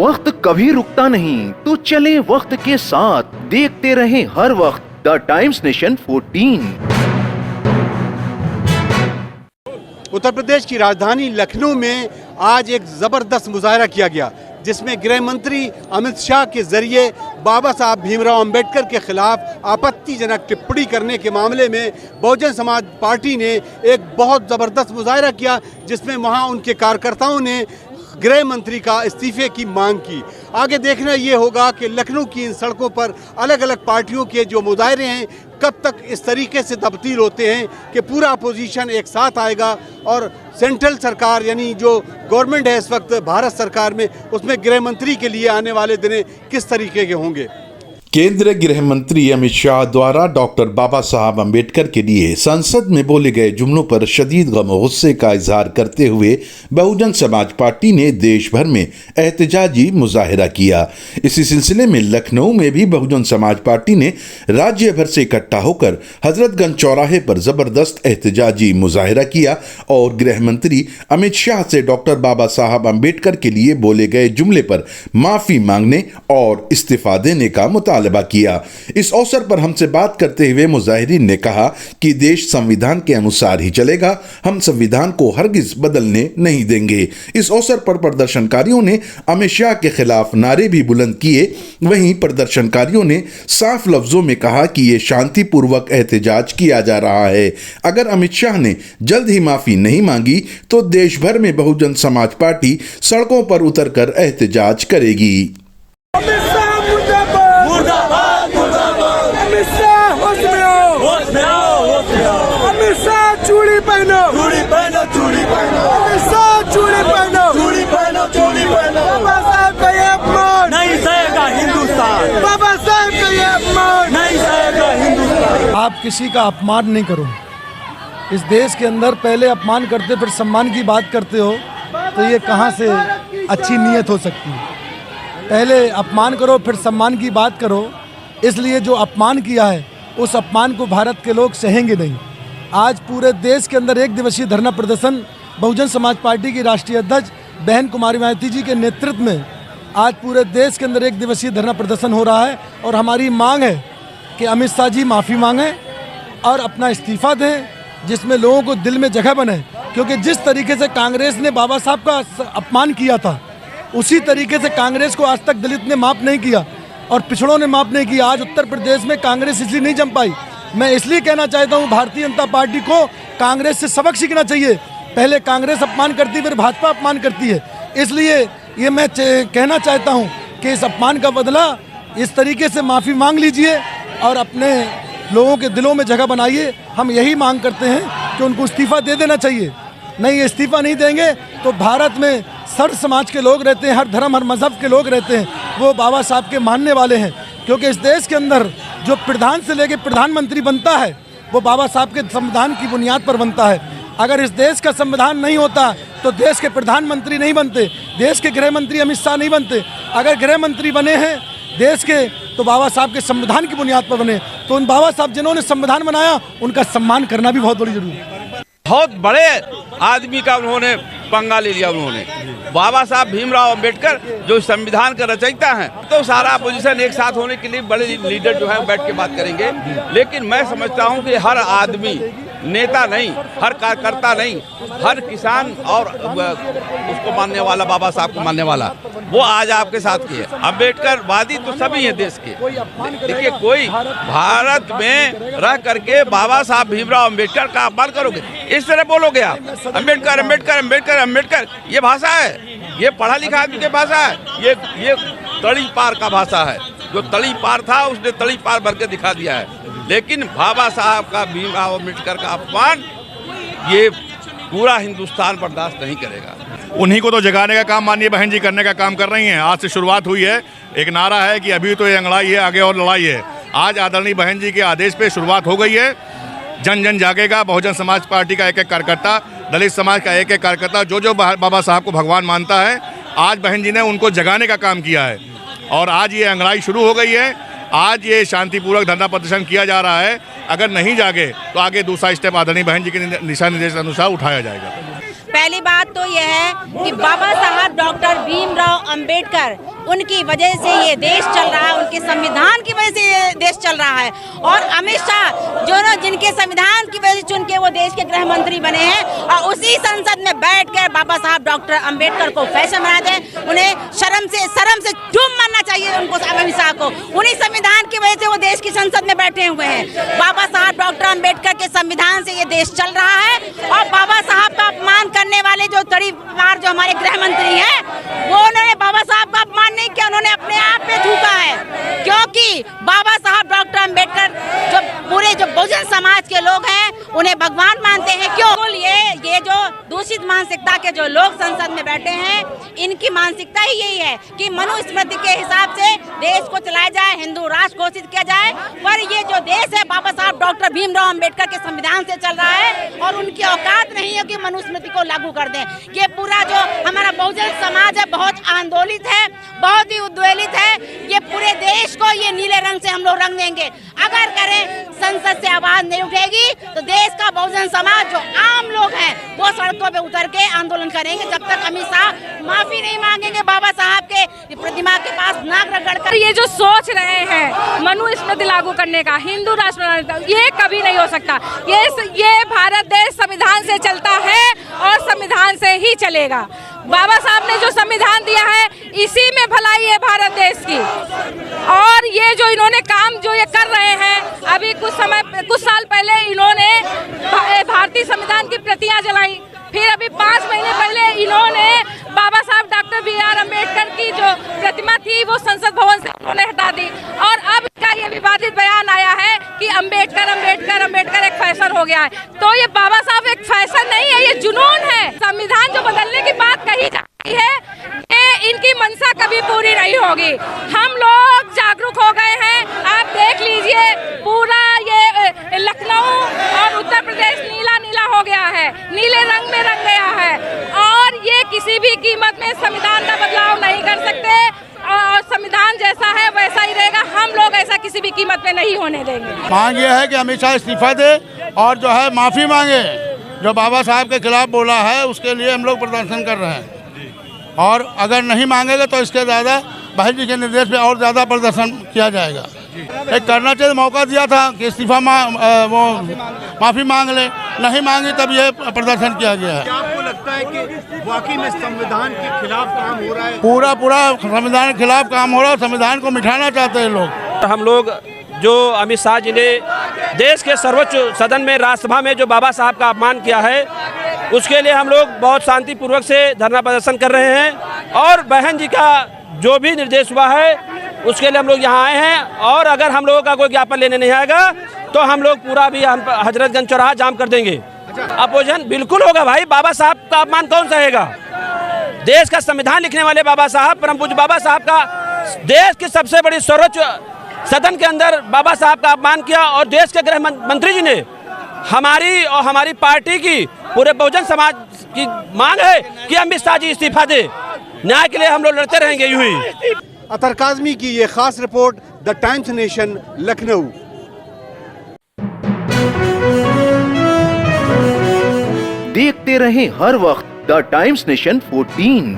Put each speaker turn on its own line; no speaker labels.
वक्त कभी रुकता नहीं, तो चले वक्त के साथ, देखते रहे हर वक्त the times nation 14।
Uttar Pradesh की राजधानी लखनऊ में आज एक जबरदस्त मुजाहरा किया गया, जिसमें गृह मंत्री अमित शाह के जरिए बाबा साहब भीमराव अंबेडकर के खिलाफ आपत्तिजनक टिप्पणी करने के मामले में बहुजन समाज पार्टी ने एक बहुत ज़बरदस्त मुजाहरा किया, जिसमें वहां उनके कार्यकर्ताओं ने गृह मंत्री का इस्तीफे की मांग की। आगे देखना ये होगा कि लखनऊ की इन सड़कों पर अलग अलग पार्टियों के जो मुजाहरे हैं कब तक इस तरीके से तब्दील होते हैं कि पूरा अपोजिशन एक साथ आएगा और सेंट्रल सरकार यानी जो गवर्नमेंट है इस वक्त भारत सरकार में, उसमें गृह मंत्री के लिए आने वाले दिन किस तरीके के होंगे।
केंद्रीय गृह मंत्री अमित शाह द्वारा डॉक्टर बाबा साहब अंबेडकर के लिए संसद में बोले गए जुमलों पर शदीद गम और गुस्से का इजहार करते हुए बहुजन समाज पार्टी ने देश भर में एहतजाजी मुजाहिरा किया। इसी सिलसिले में लखनऊ में भी बहुजन समाज पार्टी ने राज्य भर से इकट्ठा होकर हजरतगंज चौराहे पर जबरदस्त एहतजाजी मुजाहिरा किया और गृह मंत्री अमित शाह से डॉक्टर बाबा साहब अंबेडकर के लिए बोले गए जुमले पर माफी मांगने और इस्तीफा देने का मुतालबा किया। इस अवसर पर हमसे बात करते हुए मुजाहिरीन ने कहा कि देश संविधान के अनुसार ही चलेगा, हम संविधान को हरगिज बदलने नहीं देंगे। इस अवसर पर प्रदर्शनकारियों ने अमित शाह के खिलाफ नारे भी बुलंद किए। वहीं प्रदर्शनकारियों ने साफ लफ्जों में कहा कि ये शांतिपूर्वक एहतजाज किया जा रहा है। अगर अमित शाह ने जल्द ही माफी नहीं मांगी तो देश भर में बहुजन समाज पार्टी सड़कों पर उतरकर एहतजाज करेगी।
चूड़ी पहनो, चूड़ी पहनो, चूड़ी पहनो, चूड़ी पहनो, चूड़ी पहनो, चूड़ी पहनो। बाबा साहब का ये अपमान नहीं सहेगा हिंदुस्तान। बाबा साहब का ये अपमान नहीं सहेगा हिंदुस्तान।
आप किसी का अपमान नहीं करो। इस देश के अंदर पहले अपमान करते फिर सम्मान की बात करते हो तो ये कहाँ से अच्छी नीयत हो सकती है। पहले अपमान करो फिर सम्मान की बात करो। इसलिए जो अपमान किया है उस अपमान को भारत के लोग सहेंगे नहीं। आज पूरे देश के अंदर एक दिवसीय धरना प्रदर्शन बहुजन समाज पार्टी की राष्ट्रीय अध्यक्ष बहन कुमारी मायावती जी के नेतृत्व में आज पूरे देश के अंदर एक दिवसीय धरना प्रदर्शन हो रहा है और हमारी मांग है कि अमित शाह जी माफ़ी मांगें और अपना इस्तीफ़ा दें, जिसमें लोगों को दिल में जगह बने। क्योंकि जिस तरीके से कांग्रेस ने बाबा साहब का अपमान किया था उसी तरीके से कांग्रेस को आज तक दलित ने माफ़ नहीं किया और पिछड़ों ने माफ़ नहीं किया। आज उत्तर प्रदेश में कांग्रेस इसलिए नहीं जम पाई। मैं इसलिए कहना चाहता हूं भारतीय जनता पार्टी को कांग्रेस से सबक सीखना चाहिए। पहले कांग्रेस अपमान करती फिर भाजपा अपमान करती है। इसलिए ये मैं कहना चाहता हूं कि इस अपमान का बदला इस तरीके से माफ़ी मांग लीजिए और अपने लोगों के दिलों में जगह बनाइए। हम यही मांग करते हैं कि उनको इस्तीफ़ा दे देना चाहिए। नहीं इस्तीफ़ा नहीं देंगे तो भारत में सर्व समाज के लोग रहते हैं, हर धर्म हर मज़हब के लोग रहते हैं, वो बाबा साहब के मानने वाले हैं। क्योंकि इस देश के अंदर जो प्रधान से लेकर प्रधानमंत्री बनता है वो बाबा साहब के संविधान की बुनियाद पर बनता है। अगर इस देश का संविधान नहीं होता तो देश के प्रधानमंत्री नहीं बनते, देश के गृह मंत्री अमित शाह नहीं बनते। अगर गृह मंत्री बने हैं देश के तो बाबा साहब के संविधान की बुनियाद पर बने। तो उन बाबा साहब जिन्होंने संविधान बनाया उनका सम्मान करना भी बहुत बड़ी जरूरी है।
बहुत बड़े आदमी का उन्होंने पंगा ले लिया। उन्होंने बाबा साहब भीमराव अंबेडकर जो संविधान का रचयिता हैं, तो सारा अपोजिशन एक साथ होने के लिए बड़े लीडर जो है बैठ के बात करेंगे। लेकिन मैं समझता हूं कि हर आदमी नेता नहीं, हर कार्यकर्ता नहीं, हर किसान और उसको मानने वाला बाबा साहब को मानने वाला वो आज आपके साथ की है। अम्बेडकर वादी तो सभी हैं देश के। देखिए कोई भारत में रह करके बाबा साहब भीमराव अंबेडकर का अपमान करोगे, इस तरह बोलोगे आप अंबेडकर अंबेडकर अंबेडकर अंबेडकर, ये भाषा है, ये पढ़ा लिखा आदमी की भाषा है, ये तड़ी पार का भाषा है। जो तड़ी पार था उसने तड़ी पार भर के दिखा दिया है। लेकिन बाबा साहब का भीमराव अंबेडकर का अपमान ये पूरा हिंदुस्तान बर्दाश्त नहीं करेगा।
उन्हीं को तो जगाने का काम माननीय बहन जी करने का काम कर रही हैं। आज से शुरुआत हुई है। एक नारा है कि अभी तो ये अंगड़ाई है, आगे और लड़ाई है। आज आदरणीय बहन जी के आदेश पे शुरुआत हो गई है। जन जन जागेगा। बहुजन समाज पार्टी का एक एक कार्यकर्ता, दलित समाज का एक एक कार्यकर्ता जो बाबा साहब को भगवान मानता है, आज बहन जी ने उनको जगाने का काम किया है और आज ये अंगड़ाई शुरू हो गई है। आज ये शांतिपूर्वक धरना प्रदर्शन किया जा रहा है। अगर नहीं जागे तो आगे दूसरा स्टेप आदरणीय बहन जी के दिशा निर्देश अनुसार उठाया जाएगा।
पहली बात तो यह है कि बाबा साहब डॉक्टर भीमराव अंबेडकर उनकी वजह से ये देश चल रहा है, उनके संविधान की वजह से ये देश चल रहा है। और अमित शाह जो ना जिनके संविधान की वजह से चुन के वो देश के गृह मंत्री बने हैं और उसी संसद में बैठकर बाबा साहब डॉक्टर अंबेडकर को फैशन बनाते हैं, उन्हें शर्म से डूब मरना चाहिए उनको, अमित शाह को। उन्हीं संविधान की वजह से वो देश की संसद में बैठे हुए हैं। बाबा साहब डॉक्टर अंबेडकर के संविधान से ये देश चल रहा है और बाबा साहब का अपमान करने वाले जो तड़ीवार जो हमारे गृह मंत्री हैं, वो उन्होंने बाबा साहब का अपमान नहीं किया, उन्होंने अपने आप पे थूका है। क्योंकि बाबा साहब डॉक्टर अंबेडकर जो पूरे जो बहुजन समाज के लोग हैं उन्हें भगवान मानते हैं। क्यों? ये जो दूषित मानसिकता के जो लोग संसद में बैठे हैं, इनकी मानसिकता ही यही है कि मनुस्मृति के हिसाब से देश को चलाया जाए, हिंदू राष्ट्र घोषित किया जाए। पर ये जो देश है बाबा साहब डॉक्टर भीमराव अंबेडकर के संविधान से चल रहा है और उनकी औकात नहीं है कि मनुस्मृति को लागू कर दें। ये पूरा जो हमारा बहुजन समाज है बहुत आंदोलित है, बहुत ही उद्वेलित है। ये पूरे देश को ये नीले रंग से हम लोग रंग देंगे। अगर करें संसद से आवाज नहीं उठेगी तो देश का बहुजन समाज जो आम लोग हैं वो सड़कों पे उतर के आंदोलन करेंगे जब तक अमित शाह माफी नहीं मांगेंगे बाबा साहब के प्रतिमा के पास नाक रगड़ कर।
ये जो सोच रहे हैं मनुस्मृति लागू करने का, हिंदू राष्ट्र बनाने का, ये कभी नहीं हो सकता। ये भारत देश संविधान से चलता है और संविधान से ही चलेगा। बाबा साहब ने जो संविधान दिया है इसी में भलाई है भारत देश की। और ये जो इन्होंने काम जो ये कर रहे हैं, अभी कुछ साल पहले इन्होंने भारतीय संविधान की प्रतियां जलाई, फिर अभी 5 महीने पहले इन्होंने बाबा साहब डॉक्टर BR अम्बेडकर की जो प्रतिमा थी वो संसद भवन से उन्होंने हटा दी। और अब का ये विवादित बयान आया है कि अम्बेडकर एक फैशन हो गया है। तो ये बाबा साहब एक फैशन नहीं है, ये जुनून है। संविधान जो बदलने की बात कही जाती है, ये इनकी मंशा कभी पूरी नहीं होगी। हम लोग जागरूक हो गए हैं। आप देख लीजिए पूरा ये लखनऊ और उत्तर प्रदेश नीला नीला हो गया है, नीले रंग में रंग गया है। और ये किसी भी कीमत में संविधान का बदलाव नहीं कर सकते और संविधान जैसा है वैसा ही रहेगा। हम लोग ऐसा किसी भी कीमत पे नहीं होने देंगे।
मांग ये है कि अमित शाह इस्तीफा दे और जो है माफ़ी मांगे। जो बाबा साहब के खिलाफ बोला है उसके लिए हम लोग प्रदर्शन कर रहे हैं और अगर नहीं मांगेंगे तो इसके ज़्यादा बहन जी के निर्देश पे और ज़्यादा प्रदर्शन किया जाएगा। एक करना चाहिए, मौका दिया था कि इस्तीफा वो माफ़ी मांग ले, नहीं मांगी तब ये प्रदर्शन किया गया है।
क्या आपको लगता है कि वाकई में संविधान के खिलाफ काम हो रहा है?
पूरा संविधान के खिलाफ काम हो रहा है। संविधान को मिटाना चाहते हैं लोग।
हम लोग जो अमित शाह जी ने देश के सर्वोच्च सदन में राज्यसभा में जो बाबा साहब का अपमान किया है उसके लिए हम लोग बहुत शांतिपूर्वक से धरना प्रदर्शन कर रहे हैं। और बहन जी का जो भी निर्देश हुआ है उसके लिए हम लोग यहाँ आए हैं। और अगर हम लोगों का कोई ज्ञापन लेने नहीं आएगा तो हम लोग पूरा भी हजरतगंज चौराहा जाम कर देंगे। अपोजिशन बिल्कुल होगा भाई। बाबा साहब का अपमान कौन सहेगा? देश का संविधान लिखने वाले बाबा साहब, परम पूज्य बाबा साहब का देश की सबसे बड़ी सर्वोच्च सदन के अंदर बाबा साहब का अपमान किया। और देश के गृह मंत्री जी ने हमारी और हमारी पार्टी की पूरे बहुजन समाज की मांग है कि अमित शाह जी इस्तीफा दे। न्याय के लिए हम लोग लड़ते रहेंगे यूं ही।
अतर काज़मी की ये खास report, the times nation, Lucknow.
देखते रहें हर वक्त द टाइम्स नेशन 14।